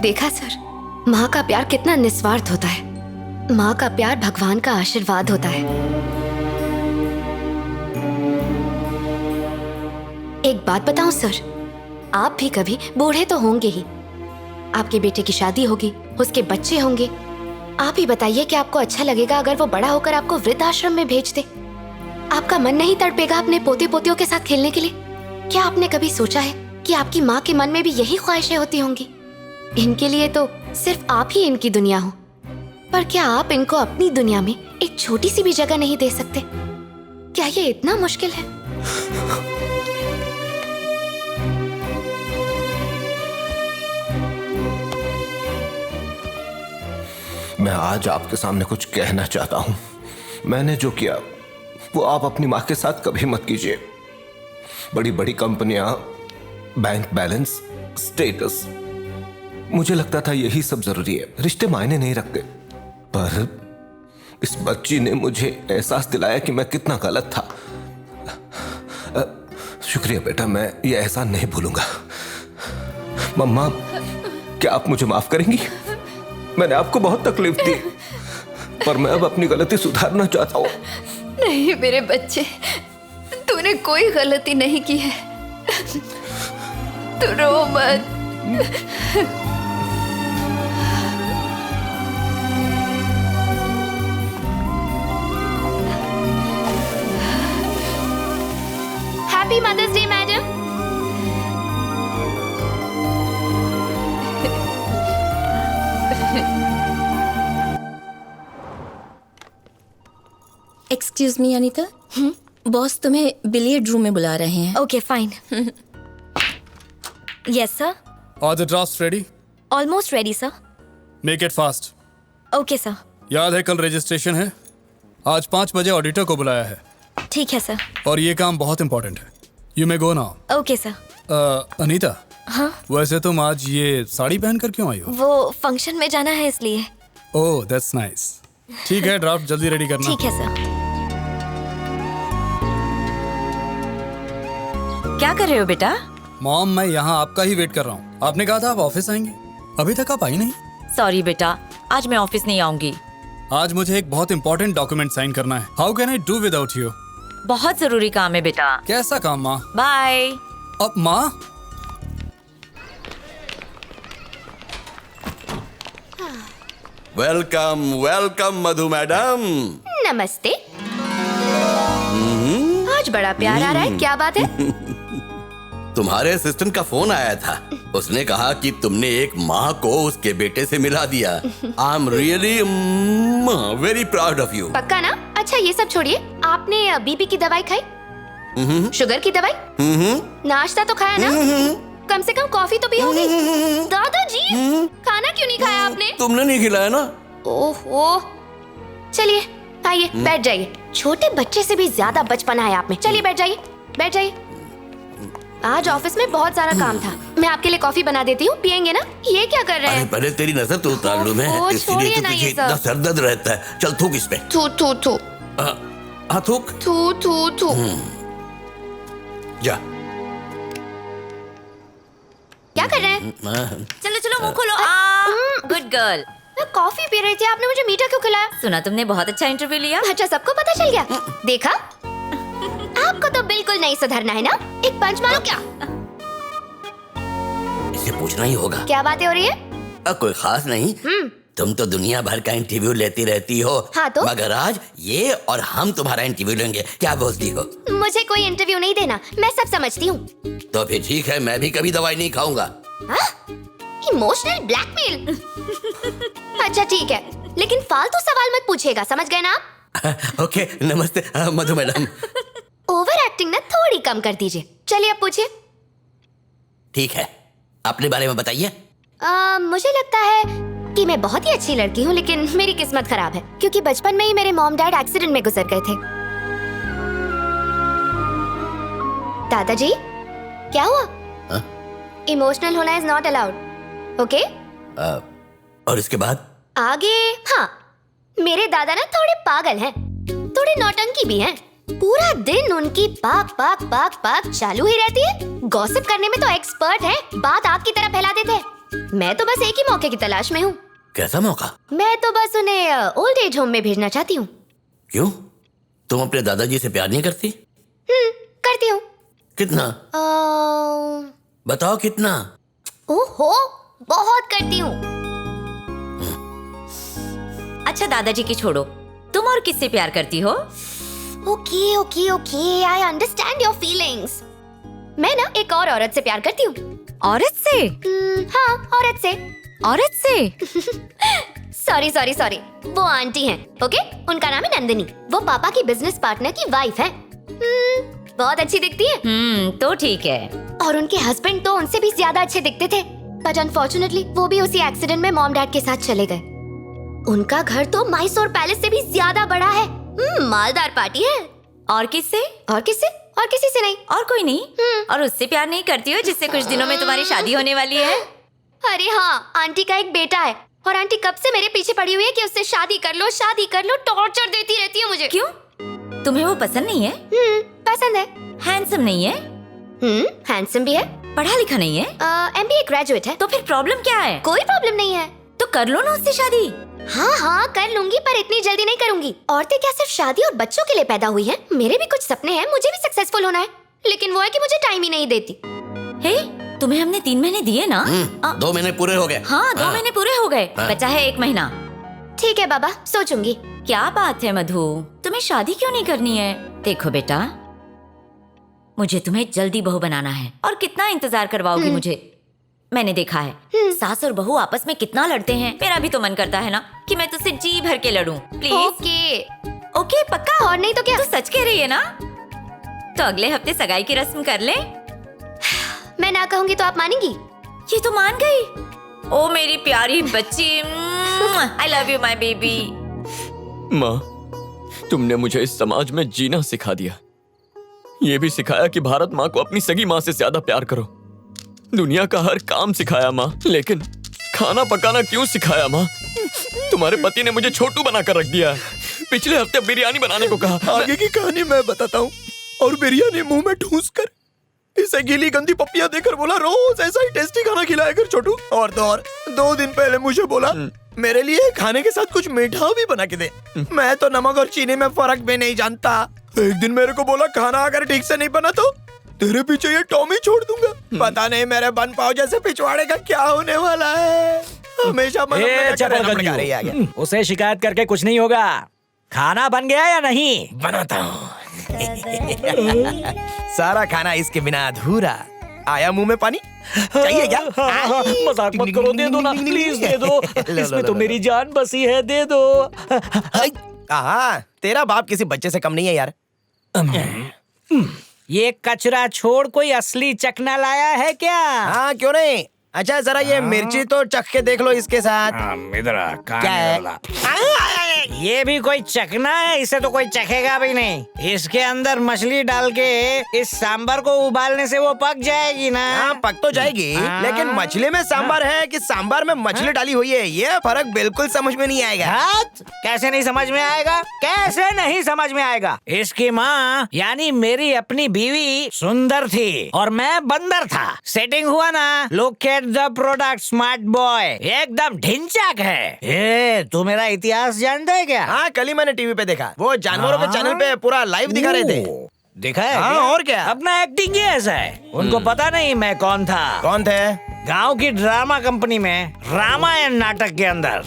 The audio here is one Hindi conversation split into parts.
देखा सर, माँ का प्यार कितना निस्वार्थ होता है। माँ का प्यार भगवान का आशीर्वाद होता है। एक बात बताऊं सर, आप भी कभी बूढ़े तो होंगे ही। आपके बेटे की शादी होगी, उसके बच्चे होंगे। आप ही बताइए कि आपको अच्छा लगेगा अगर वो बड़ा होकर आपको वृद्धाश्रम में भेज दे? आपका मन नहीं तड़पेगा अपने पोते पोतियों के साथ खेलने के लिए? क्या आपने कभी सोचा है कि आपकी माँ के मन में भी यही ख्वाहिशें होती होंगी? इनके लिए तो सिर्फ आप ही इनकी दुनिया हो, पर क्या आप इनको अपनी दुनिया में एक छोटी सी भी जगह नहीं दे सकते? क्या ये इतना मुश्किल है? मैं आज आपके सामने कुछ कहना चाहता हूं। मैंने जो किया वो आप अपनी मां के साथ कभी मत कीजिए। बड़ी बड़ी कंपनियां, बैंक बैलेंस, स्टेटस, मुझे लगता था यही सब जरूरी है, रिश्ते मायने नहीं रखते। पर इस बच्ची ने मुझे एहसास दिलाया कि मैं कितना गलत था। शुक्रिया बेटा, मैं ये एहसान नहीं भूलूंगा। मम्मा, क्या आप मुझे माफ करेंगी? मैंने आपको बहुत तकलीफ दी, पर मैं अब अपनी गलती सुधारना चाहता हूँ। नहीं मेरे बच्चे, तूने कोई गलती नहीं की है। तू रो मत। Happy mother's day madam. Excuse me Anita, boss तुम्हें बिलियर्ड रूम में बुला रहे हैं। Okay fine. Yes sir. Are the drafts ready? Almost ready sir. Make it fast. Okay sir. याद है कल रजिस्ट्रेशन है? आज 5 बजे ऑडिटर को बुलाया है ठीक है सर। और ये काम बहुत इंपॉर्टेंट है। You may go now. Okay sir. Anita, हाँ वैसे तुम आज ये साड़ी पहन कर क्यों आई हो? वो फंक्शन में जाना है इसलिए। Oh that's nice. ठीक है, ड्राफ्ट जल्दी रेडी करना। ठीक है सर। क्या कर रहे हो बेटा? मॉम, मैं यहाँ आपका ही वेट कर रहा हूँ। आपने कहा था आप ऑफिस आएंगे, अभी तक आप आई नहीं। सॉरी बेटा, आज मैं ऑफिस नहीं आऊंगी। आज मुझे एक बहुत इंपॉर्टेंट डॉक्यूमेंट साइन करना है। How can I do without you? बहुत जरूरी काम है बेटा। कैसा काम माँ? बाय। अब माँ, वेलकम वेलकम मधु मैडम। नमस्ते। आज बड़ा प्यार आ रहा है, क्या बात है? तुम्हारे असिस्टेंट का फोन आया था। उसने कहा कि तुमने एक माँ को उसके बेटे से मिला दिया। I am really very proud of you. पक्का ना? अच्छा ये सब छोड़िए, आपने बीपी की दवाई खाई? शुगर की दवाई? नाश्ता तो खाया ना? कम से कम कॉफी तो पी होगी। दादाजी, खाना क्यों नहीं खाया आपने? तुमने नहीं खिलाया ना? ओहो, चलिए आइए बैठ जाइए। छोटे बच्चे से भी ज्यादा बचपना है आप में। चलिए बैठ जाइए, बैठ जाइए। आज ऑफिस में बहुत सारा काम था, मैं आपके लिए कॉफी बना देती हूँ, पियेंगे ना? ये क्या कर रहे अरे हैं? पहले तेरी नजर तो उतार लूं मैं, इसीलिए छोड़िए तो ना तुझे ये इतना सब। सरदर्द रहता है। चल थूक इस पे। थू थू थू थूक। थू थू थू। जा। क्या कर रहे हैं? चलो चलो मुंह खोलो। Good girl. मैं कॉफी पी रही थी, आपने मुझे मीठा क्यों खिलाया? सुना तुमने बहुत अच्छा इंटरव्यू लिया। अच्छा सबको पता चल गया? देखा, आपको तो बिल्कुल नहीं सुधरना है ना? एक पंच मारो क्या? इसे पूछना ही होगा। क्या बातें हो रही है? कोई खास नहीं। तुम तो दुनिया भर का इंटरव्यू लेती रहती हो। हाँ तो? मगर आज ये और हम तुम्हारा इंटरव्यू लेंगे, क्या बोलती हो? मुझे कोई इंटरव्यू नहीं देना, मैं सब समझती हूँ। तो फिर ठीक है, मैं भी कभी दवाई नहीं खाऊंगा। Emotional blackmail. अच्छा ठीक है, लेकिन फालतू सवाल मत पूछिएगा, समझ गए ना आप? ओके, नमस्ते मधु मैडम। ओवर एक्टिंग ना थोड़ी कम कर दीजिए। चलिए अब पूछिए। ठीक है, अपने बारे में बताइए। मुझे लगता है कि मैं बहुत ही अच्छी लड़की हूँ, लेकिन मेरी किस्मत खराब है क्योंकि बचपन में ही मेरे मॉम डैड एक्सीडेंट में गुजर गए थे। दादाजी, क्या हुआ? इमोशनल होना इज नॉट अलाउड, ओके? और इसके बाद? आगे, हाँ, मेरे दादा ना थोड़े पागल हैं, थोड़े नौटंकी भी हैं। पूरा दिन उनकी पाक पाक पाक पाक चालू ही रहती है। गॉसिप करने में तो एक्सपर्ट हैं, बात आग की तरह फैला देते हैं। मैं तो बस एक ही मौके की तलाश में हूँ। कैसा मौका? मैं तो बस उन्हें ओल्ड एज होम में भेजना चाहती हूँ। क्यों? तुम अपने दादाजी से प्यार नहीं करती? करती हूँ। कितना? बताओ कितना? ओहो, बहुत करती हूँ। अच्छा दादाजी की छोड़ो, तुम और किससे प्यार करती हो? Okay okay okay, I understand your feelings. मैं ना एक और औरत से प्यार करती हूँ। औरत से? हाँ, औरत से। औरत से? सॉरी सॉरी सॉरी, वो आंटी हैं, ओके? उनका नाम है नंदिनी। वो पापा की बिजनेस पार्टनर की वाइफ है। बहुत अच्छी दिखती है। तो ठीक है। और उनके हस्बैंड तो उनसे भी ज्यादा अच्छे दिखते थे, बट अनफॉर्चुनेटली वो भी उसी एक्सीडेंट में मॉम डैड के साथ चले गए। उनका घर तो मैसूर पैलेस से भी ज्यादा बड़ा है। मालदार पार्टी है। और किससे? और किससे? और किसी से नहीं। और कोई नहीं? और उससे प्यार नहीं करती हो जिससे कुछ दिनों में तुम्हारी शादी होने वाली है? अरे हाँ, आंटी का एक बेटा है और आंटी कब से मेरे पीछे पड़ी हुई है कि उससे शादी कर लो, टॉर्चर देती रहती है मुझे। क्यों? तुम्हें वो पसंद नहीं है? पसंद है। हैंडसम नहीं है? हैंडसम भी है। पढ़ा लिखा नहीं है? MBA ग्रेजुएट है। तो फिर प्रॉब्लम क्या है? कोई प्रॉब्लम नहीं है। तो कर लो ना उससे शादी। हाँ हाँ कर लूंगी, पर इतनी जल्दी नहीं करूंगी। औरतें क्या सिर्फ शादी और बच्चों के लिए पैदा हुई हैं? मेरे भी कुछ सपने हैं, मुझे भी सक्सेसफुल होना है, लेकिन वो है कि मुझे टाइम ही नहीं देती। हे, तुम्हें हमने 3 महीने दिए ना? 2 महीने पूरे हो गए। हाँ, 2 महीने पूरे हो गए। बचा है 1 महीना। ठीक है बाबा, सोचूंगी। क्या बात है मधु, तुम्हें शादी क्यों नहीं करनी है? देखो बेटा, मुझे तुम्हें जल्दी बहू बनाना है और कितना इंतजार करवाओगी मुझे? मैंने देखा है सास और बहू आपस में कितना लड़ते हैं। मेरा भी तो मन करता है ना कि मैं तुझसे जी भर के लड़ूं। प्लीज। ओके ओके पक्का? और नहीं तो क्या? तू सच कह रही है ना? तो अगले हफ्ते सगाई की रस्म कर ले। मैं ना कहूंगी तो आप मानेंगी? ये तो मान गई। ओ मेरी प्यारी बच्ची, I love you my baby. माँ, तुमने मुझे इस समाज में जीना सिखा दिया। ये भी सिखाया कि भारत माँ को अपनी सगी माँ से ज्यादा प्यार करो। दुनिया का हर काम सिखाया माँ, लेकिन खाना पकाना क्यों सिखाया माँ? तुम्हारे पति ने मुझे छोटू बनाकर रख दिया। पिछले हफ्ते बिरयानी बनाने को कहा। आगे की कहानी मैं बताता हूँ। और बिरयानी मुंह में ठूस कर इसे गीली गंदी पप्पियां देकर बोला रोज ऐसा ही टेस्टी खाना खिलाया कर छोटू। और तो और 2 दिन पहले मुझे बोला मेरे लिए खाने के साथ कुछ मीठा भी बना के दे। मैं तो नमक और चीनी में फर्क भी नहीं जानता। एक दिन मेरे को बोला खाना अगर ठीक से नहीं बना तो तेरे पीछे ये टॉमी छोड़ दूंगा। पता नहीं मेरे बन पाव जैसे पिछवाड़े का क्या होने वाला है। हमेशा मन में उसे शिकायत करके कुछ नहीं होगा। खाना बन गया या नहीं? बनाता हूँ। सारा खाना इसके बिना अधूरा। आया मुंह में पानी? चाहिए क्या? मजाक मत करो, दे दो ना प्लीज, दे दो। इसमें तो मेरी जान बसी है, दे दो। हाँ, तेरा बाप किसी बच्चे से कम नहीं है यार। ये कचरा छोड़ कोई असली चखना लाया है क्या? हाँ क्यों नहीं। अच्छा जरा ये मिर्ची तो चख के देख लो इसके साथ। इधर आ, क्या है? ये भी कोई चखना है? इसे तो कोई चखेगा भी नहीं। इसके अंदर मछली डाल के इस सांबर को उबालने से वो पक जाएगी ना। हाँ पक तो जाएगी, लेकिन मछली में सांबर है कि सांबर में मछली डाली हुई है, ये फर्क बिल्कुल समझ में नहीं आएगा। कैसे नहीं समझ में आएगा? कैसे नहीं समझ में आएगा? इसकी माँ यानी मेरी अपनी बीवी सुंदर थी और मैं बंदर था। सेटिंग हुआ ना? Look at the product smart boy, एकदम ढिंचाक है। ये तू मेरा इतिहास जानता है क्या? हाँ कल ही मैंने टीवी पे देखा, वो जानवरों के चैनल पे पूरा लाइव दिखा रहे थे। देखा है? हाँ और क्या? अपना एक्टिंग ही ऐसा है। उनको पता नहीं मैं कौन था। कौन थे? गांव की ड्रामा कंपनी में रामायण नाटक के अंदर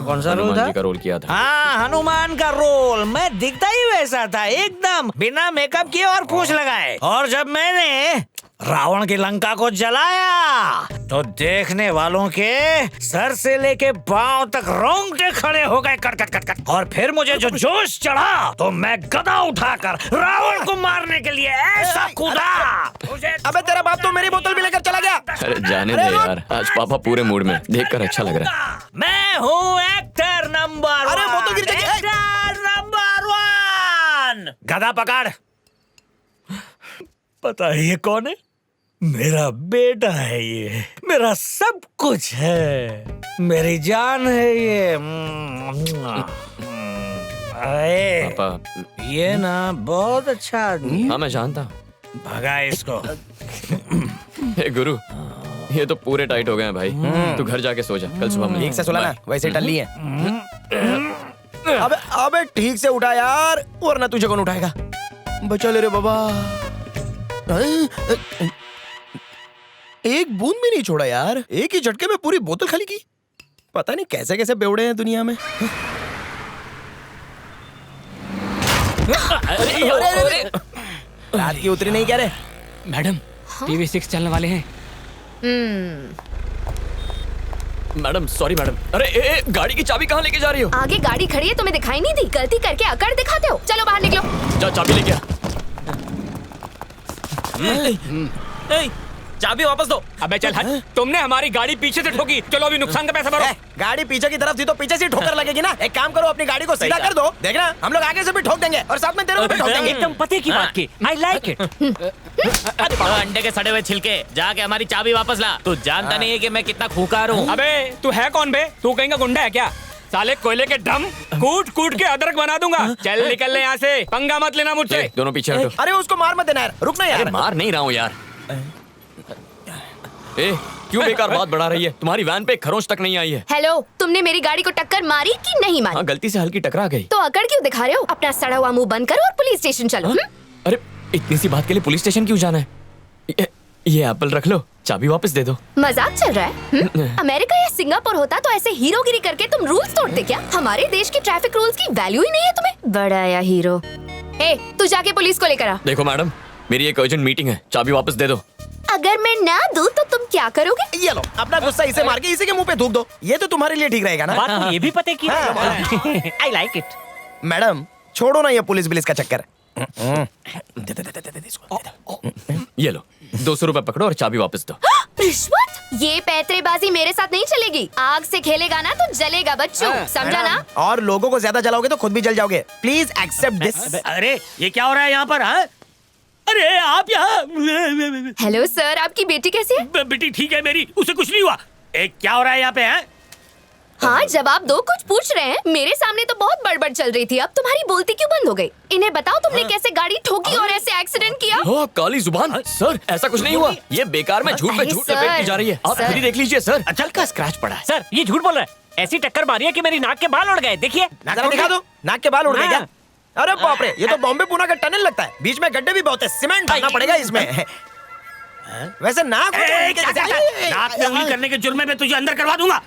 कौन सा रोल था? का रोल किया था। हाँ हनुमान का रोल। मैं दिखता ही वैसा था, एकदम बिना मेकअप किए और पूंछ लगाए। और जब मैंने रावण की लंका को जलाया तो देखने वालों के सर से लेके पांव तक रोंगटे खड़े हो गए कट कट कट कट। और फिर मुझे जो जोश चढ़ा तो मैं गदा उठाकर रावण को मारने के लिए ऐसा कूदा। अबे तेरा बाप तो मेरी बोतल भी लेकर चला गया। अरे जाने दे यार, आज पापा पूरे मूड में, देखकर अच्छा लग रहा है। मैं हूँ एक्टर नंबर 1। अरे बोतल गिर जाएगी। Actor number 1। गदा पकड़। पता है ये कौन है? मेरा बेटा है ये, मेरा सब कुछ है, मेरी जान है ये। अरे पापा ये ना बहुत अच्छा आदमी। हाँ मैं जानता हूँ। भगा इसको। हे गुरु, ये तो पूरे टाइट हो गए हैं भाई। तू घर जाके सो जा, कल सुबह मिलेंगे। ठीक से सुला ना, वैसे टल ली है। अबे अबे ठीक से उठा यार, वरना तुझे कौन उठाएगा। बचा ले रे बाबा। एक बूंद भी नहीं छोड़ा यार, एक ही झटके में पूरी बोतल खाली की। पता नहीं कैसे कैसे बेवड़े हैं दुनिया में। अरे, रात की उतरी नहीं क्या रे? मैडम टीवी 6 चलने वाले हैं। Madam sorry madam. अरे गाड़ी की चाबी कहाँ लेके जा रही हो? आगे गाड़ी खड़ी है, तुम्हें दिखाई नहीं दी? गलती करके अकड़ दिखाते हो। चलो बाहर निकलो। जा चाबी लेके आ। चाबी वापस दो। अबे चल हट, तुमने हमारी गाड़ी पीछे से ठोकी। चलो अभी नुकसान का पैसा भरो। गाड़ी पीछे की तरफ थी तो पीछे से ठोकर लगेगी ना। एक काम करो, अपनी गाड़ी को सीधा कर दो, देखना हम लोग आगे से भी ठोक देंगे और साथ में तेरे को भी ठोक देंगे। एकदम पते की बात की। I like it. अंडे के सड़े हुए छिलके, जाके हमारी चाबी वापस ला। तू जानता नहीं है कि मैं कितना खूंखार हूँ। अबे तू है कौन बे? तू कहीं का गुंडा है क्या? साले कोयले के ड्रम कूट कूट के अदरक बना दूंगा। चल निकल ले यहाँ से, पंगा मत लेना मुझसे। दोनों पीछे हटो। अरे उसको मार मत देना यार, रुकना यार। मार नहीं रहा हूँ यार। क्यों बेकार बात बढ़ा रही है? तुम्हारी वैन पे खरोंच तक नहीं आई है। हेलो, तुमने मेरी गाड़ी को टक्कर मारी कि नहीं मारी? हाँ गलती से हल्की टकरा गई। तो अकड़ क्यों दिखा रहे हो? अपना सड़ा हुआ मुंह बंद करो और पुलिस स्टेशन चलो। अरे इतनी सी बात के लिए पुलिस स्टेशन क्यों जाना है? ये एप्पल रख लो, चाबी वापस दे दो। मजाक चल रहा है? अमेरिका या सिंगापुर होता तो ऐसे हीरोगिरी करके तुम रूल्स तोड़ते क्या? हमारे देश के ट्रैफिक रूल्स की वैल्यू ही नहीं है तुम्हें। बड़ा या हीरो। तू जाके पुलिस को लेकर आ। देखो मैडम, मेरी एक अर्जेंट मीटिंग है, चाबी वापस दे दो। अगर मैं ना दूं तो तुम क्या करोगे? ये लो, अपना गुस्सा इसे मार के इसी के मुंह पे थूक दो। ये तो तुम्हारे लिए ठीक रहेगा ना। बात तो ये भी पते की। I like it. मैडम छोड़ो ना ये पुलिस बिलिस का चक्कर। ये लो 200 रुपए पकड़ो और चाबी वापस दो। रिश्वत? ये पैतरेबाजी मेरे साथ नहीं चलेगी। आग से खेलेगा ना तो जलेगा बच्चों, समझा ना? और लोगों को ज्यादा जलाओगे तो खुद भी जल जाओगे। Please accept this. अरे ये क्या हो रहा है यहाँ पर? हाँ? अरे आप यहाँ। हेलो सर, आपकी बेटी कैसी है? बेटी ठीक है मेरी, उसे कुछ नहीं हुआ। क्या हो रहा है यहाँ पे? है हाँ जवाब दो, कुछ पूछ रहे हैं। मेरे सामने तो बहुत बड़बड़ चल रही थी, अब तुम्हारी बोलती क्यों बंद हो गई? इन्हें बताओ तुमने कैसे गाड़ी ठोकी और ऐसे एक्सीडेंट किया? हाँ काली जुबान। सर ऐसा कुछ नहीं हुआ, ये बेकार में झूठ पे झूठ लपेटती जा रही है। आप खुद ही देख लीजिए सर, अचल का स्क्रैच पड़ा है। सर ये झूठ बोल रहा है। ऐसी टक्कर मारी है कि मेरी नाक के बाल उड़ गए। देखिए जरा दिखा दो, नाक के बाल उड़ गए क्या? अरे बाप रे, ये तो बॉम्बे पुणे का टनल लगता है। बीच में गड्ढे भी बहुत है, सीमेंट डालना पड़ेगा इसमें। वैसे नाक नाक में उंगली करने के जुर्म में मैं तुझे अंदर करवा दूंगा।